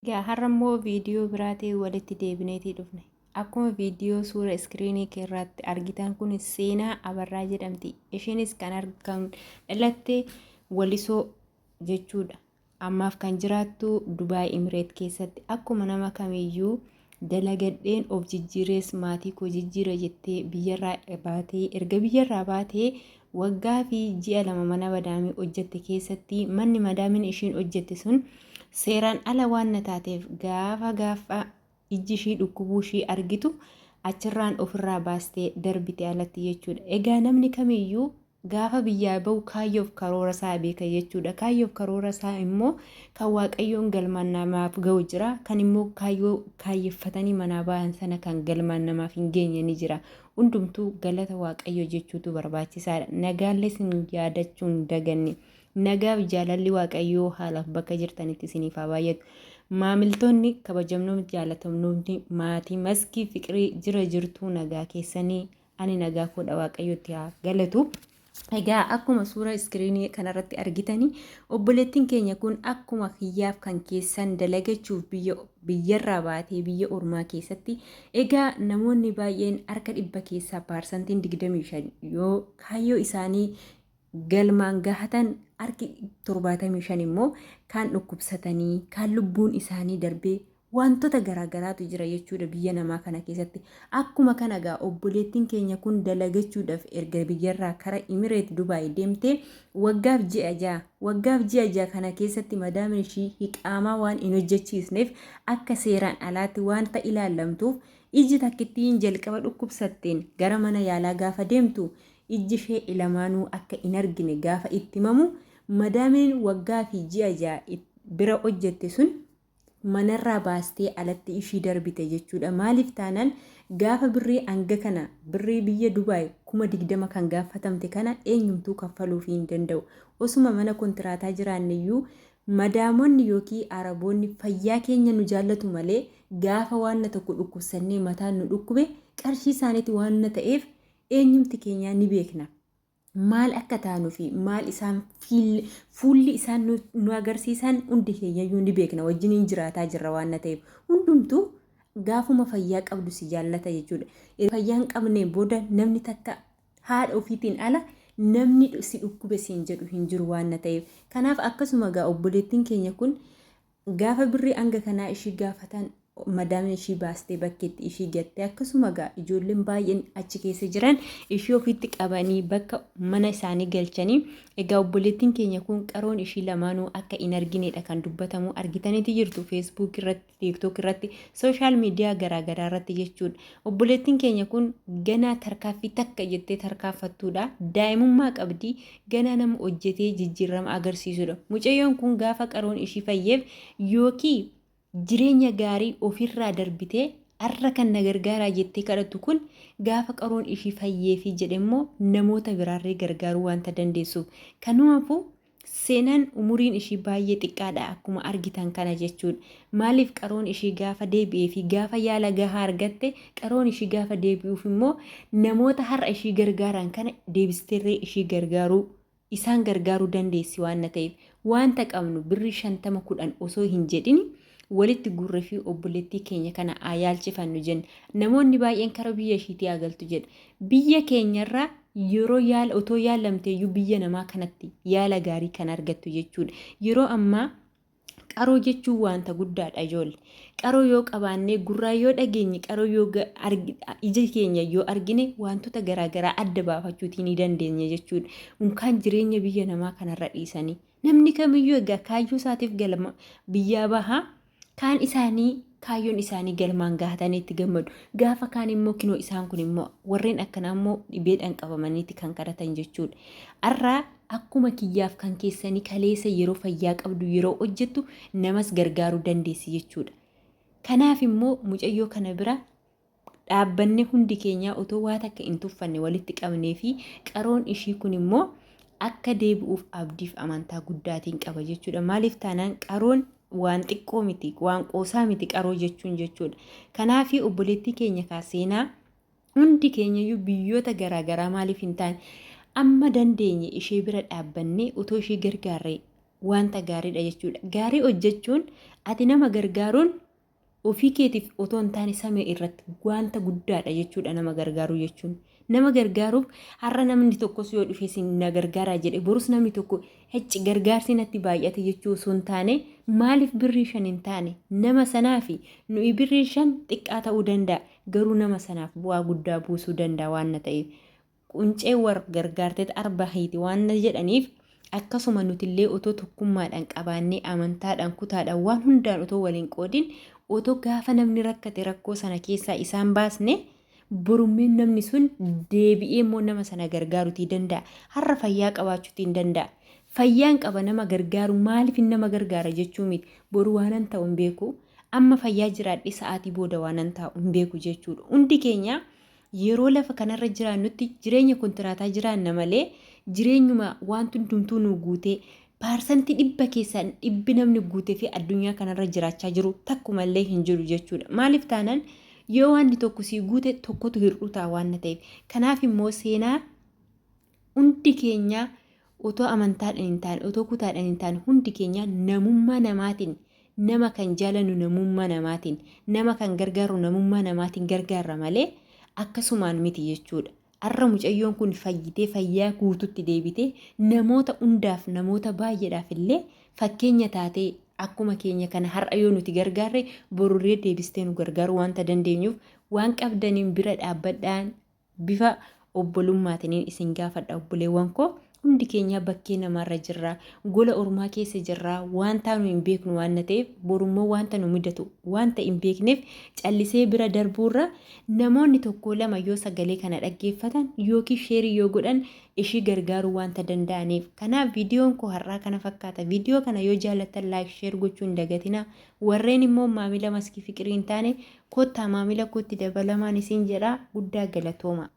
Har'ammoo viidiyoo biraatiin walitti deebineetii dhufne. Akkuma viidiyoo suura iskiriinii irratti argitan kun Seenaa Abarraa jedhamti. Isheenis kan dhalatte Walisoo jechuudha. Ammaaf kan jiraattu Dubaay Imireet keessatti. Akkuma nama kamiyyuu dalagadheen of jijjiirees maatii koo jijjiira jettee biyyarraa baatee erga biyyarraa baatee waggaa fi ji'a 2 mana madaamii hojjette keessatti manni madaamin ishiin hojjette sun seeraan ala waan taateef gaafa ijji ishii dhukkubuu ishii argitu achirraan ofirraa baastee darbite alatti jechuudha. Egaa namni kamiyyuu gaafa biyyaa bahu kaayyoof karoora isaa beeka jechuudha. Kaayyoof karoora isaa immoo kan Waaqayyoon galmaan namaaf ga'u jira. Kan immoo kaayyoo kaayeffatanii manaa ba'an sana kan galmaan namaaf hin geenye ni jira. Hundumtuu galata Waaqayyoo jechuutu barbaachisaadha. Nagaallee sin yaadachuun daganne. Nagaaf jaalalli Waaqayyoo haalaaf bakka jirtanitti isiniif haa baay'atu. Maamiltoonni kabajamnoonni jaalatamnoonni maatii maskii fiqirii jira jirtuu nagaa keessanii ani nagaa koodha Waaqayyootti haa galatu. Egaa akkuma suura iskiriinii kanarratti argitanii obboleettiin keenya kun akkuma kiyyaaf kan keessan dalagachuuf biyyarraa baatee biyya ormaa keessatti egaa namoonni baay'een harka 100 keessaa parsantiin 25 yoo kaayyoo isaanii galmaan gahatan harki 75 immoo kan dhukkubsatanii kan lubbuun isaanii darbee wantoota garaagaraatu jira jechuudha biyya namaa kana keessatti. Akkuma kana gaa obboleettiin keenya kun dalagachuudhaaf erga biyyarraa kara Imireet Dubaay deemtee waggaaf ji'a ja'a kana keessatti madaamin ishii hiqaamaa waan hin hojjechiisneef akka seeraan alaatti wanta ilaallamtuuf ijji takkittiin jalqaba dhukkubsatteen gara mana yaalaa gaafa deemtu ijji ishee lamaanuu akka hin argine gaafa itti himamu madaamin waggaa fi ji'a ja'a bira hojjette sun manarraa baastee alatti ishii darbite jechuudha. Maaliif taanaan gaafa birrii hanga kana birrii biyya Dubaay 20,000 kan gaafatamte kana eenyumtuu kaffaluu hin danda'u. Osuma mana kontiraataa jiraanneyyuu madaamonni yookiin araboonni fayyaa keenya nu jaallatu malee gaafa waan tokko dhukkubsannee mataan nu dhukkube qarshii isaaniitti waan ta'eef eenyumti keenya ni beekna. Maal akka taanuu fi maal isaan fuulli isaan nu agarsiisan hundi keenyayyuu ni beekna wajjin jiraataa jirra waan ta'eef hundumtuu gaafuma fayyaa qabdu si jaallata jechuudha. Fayyaan qabnee booda namni takka haadha ofiitiin ala namni si dhukkube siin jedhu hin jiru waan ta'eef kanaaf akkasuma gaa obboleettiin keenya kun gaafa birrii hanga kanaa ishii gaafatan madaamin ishii baastee bakkeetti ishii gatte akkasuma gaa ijoolleen baay'een achi keessa jiran ishii ofiitti qabanii bakka mana isaanii galchanii egaa obboleettiin keenya kun qaroon ishii lamaanuu akka hin arginedha kan dubbatamu argitaniiti jirtu feesbuuk irratti tiiktook irratti sooshaal miidiyaa garaagaraa irratti jechuudha. Obboleettiin keenya kun ganaa tarkaaffii takka jettee tarkaaffattuudha. Daa'imummaa qabdi ganaa nama hojjetee jijjiirama agarsiisudha. Mucayyoon kun gaafa qaroon ishii fayyeef yookiin jireenya gaarii ofirraa darbitee har'a kan na gargaaraa jettee kadhattu kun gaafa qaroon ishii fayyeefi jedhemmoo namoota biraarree gargaaruu wanta dandeessuuf kanumaafuu seenaan umuriin ishii baay'ee xiqqaadha akkuma argitan kana jechuudha. Maaliif qaroon ishii gaafa deebi'ee fi gaafa yaala gahaa argatte qaroon ishii gaafa deebi'uuf immoo namoota har'a ishii gargaaran kana deebisteerree ishii gargaaruu isaan gargaaruu dandeessi waan ta'eef wanta qabnu birrii 50 osoo hin jedhini walitti gurree fi obboleettii keenya kana yaalchifannu jenna. Namoonni baay'een kara biyya ishiitii agaltu jedha. Biyya keenyarraa yeroo yaala otoo yaalamteeyyuu biyya namaa kanatti yaala gaarii kan argattu jechuudha. Yeroo ammaa qaroo jechuun wanta guddaadha ijoollee. Qaroo yoo qabaannee gurraa yoo dhageenye qaroo yoo ija keenya yoo argine wantoota garaagaraa adda baafachuutii ni dandeenya jechuudha. Unkaan jireenya biyya namaa kanarra dhiisanii namni kamiyyuu egaa kaayyoo isaatiif galma biyyaa bahaa kaan isaanii kaayyoon isaanii galmaan gahataniitti gammadu gaafa kaan immoo kinoo isaan kun immoo warreen akkanaa immoo dhibeedhaan qabamaniitti kan kadhatan jechuudha. Har'aa akkuma kiyyaaf kan keessanii kaleessa yeroo fayyaa qabdu yeroo hojjettu namas gargaaruu dandeessi jechuudha. Kanaaf immoo mucayyoo kana bira dhaabbanne hundi keenyaa otoo waa takka hin tuffanne walitti qabnee fi qaroon ishii kun immoo akka deebi'uuf abdiif amantaa guddaatiin qaba jechuudha. Maaliif taanaan qaroon waan xiqqoo miti waan qoosaa miti qaroo jechuun jechuudha. Kanaaf obboleettii keenya kaaseenaa hundi keenyayyuu biyyoota garaagaraa maaliif hin taane amma dandeenye ishee bira dhaabbannee utoo ishee gargaarree wanta gaariidha jechuudha. Gaarii hojjechuun ati nama gargaaruun ofii keetiif otoo hin taane samii irratti wanta guddaadha jechuudha nama gargaaruu jechuun. Nama gargaaruuf har'a namni tokkos yoo dhufee si na gargaaraa jedhe borus namni tokko hecci gargaarsi natti baay'ate jechuu osoo hin taane maaliif birrii 5 hin taane nama sanaaf nuyi birrii 5 xiqqaa ta'uu danda'a garuu nama sanaaf bu'aa guddaa buusuu danda'a waan ta'eef quncee war gargaarteet arba hiiti waan jedhaniif akkasuma nutillee otoo tokkummaadhaan qabaannee amantaadhaan kutaadhaan waan hundaan otoo waliin qoodin otoo gaafa namni rakkate rakkoo sana keessaa isaan baasne borummeen namni sun deebi'ee immoo nama sana gargaaruutii danda'a. Har'a fayyaa qabaachuutii danda'a. Fayyaan qaba nama gargaaru maaliif nama gargaara jechuu miti boru waanan ta'u hin beeku. Amma fayyaa jiraadhe sa'aatii booda waanan ta'u hin beeku jechuudha. Hundi keenya yeroo lafa kanarra jiraannutti jireenya kontiraataa jiraanna malee jireenyuma wanti hundumtuu nu guutee paarsantii 100 keessaa 100 namni guutee fi addunyaa kanarra jiraachaa jiru takkumallee hin jiru jechuudha. Maaliif taanaan yoo wanti tokko si guute tokkotu hir'utaa waan ta'eef. Kanaaf immoo seenaa hundi keenya otoo amantaadhaan hin taane otoo kutaadhaan hin taane hundi keenya namummaa namaatiin nama kan jaalannu namummaa namaatiin nama kan gargaaru namummaa namaatiin gargaarra malee akkasumaan miti jechuudha. Har'a mucayyoon kun fayyitee fayyaa guututti deebitee namoota hundaaf namoota baay'eedhaaf illee fakkeenya taatee akkuma keenya kana har'a yoo nuti gargaarre borurree deebistee nu gargaaru wanta dandeenyuuf waan qabdaniin bira dhaabbadhaan bifa obbolummaatiin isin gaafadha obboleewwan koo. Hundi keenya bakkee namarra jirra gola ormaa keessa jirra wanta nu hin beeknu waan ta'eef borummoo wanta nu mudatu wanta hin beekneef callisee bira darbuurra namoonni tokko lama yoo sagalee kana dhaggeeffatan yookiin sheerii yoo godhan ishii gargaaruu wanta danda'aniif. Kanaaf viidiyoon koo har'aa kana fakkaata. Viidiyoo kana yoo jaallattan laayik sheer gochuu hin dagatina. Warreen immoo maamila maskii fiqirii hin taane kottaa maamila kootti dabalamaan isin jedha guddaa galatooma.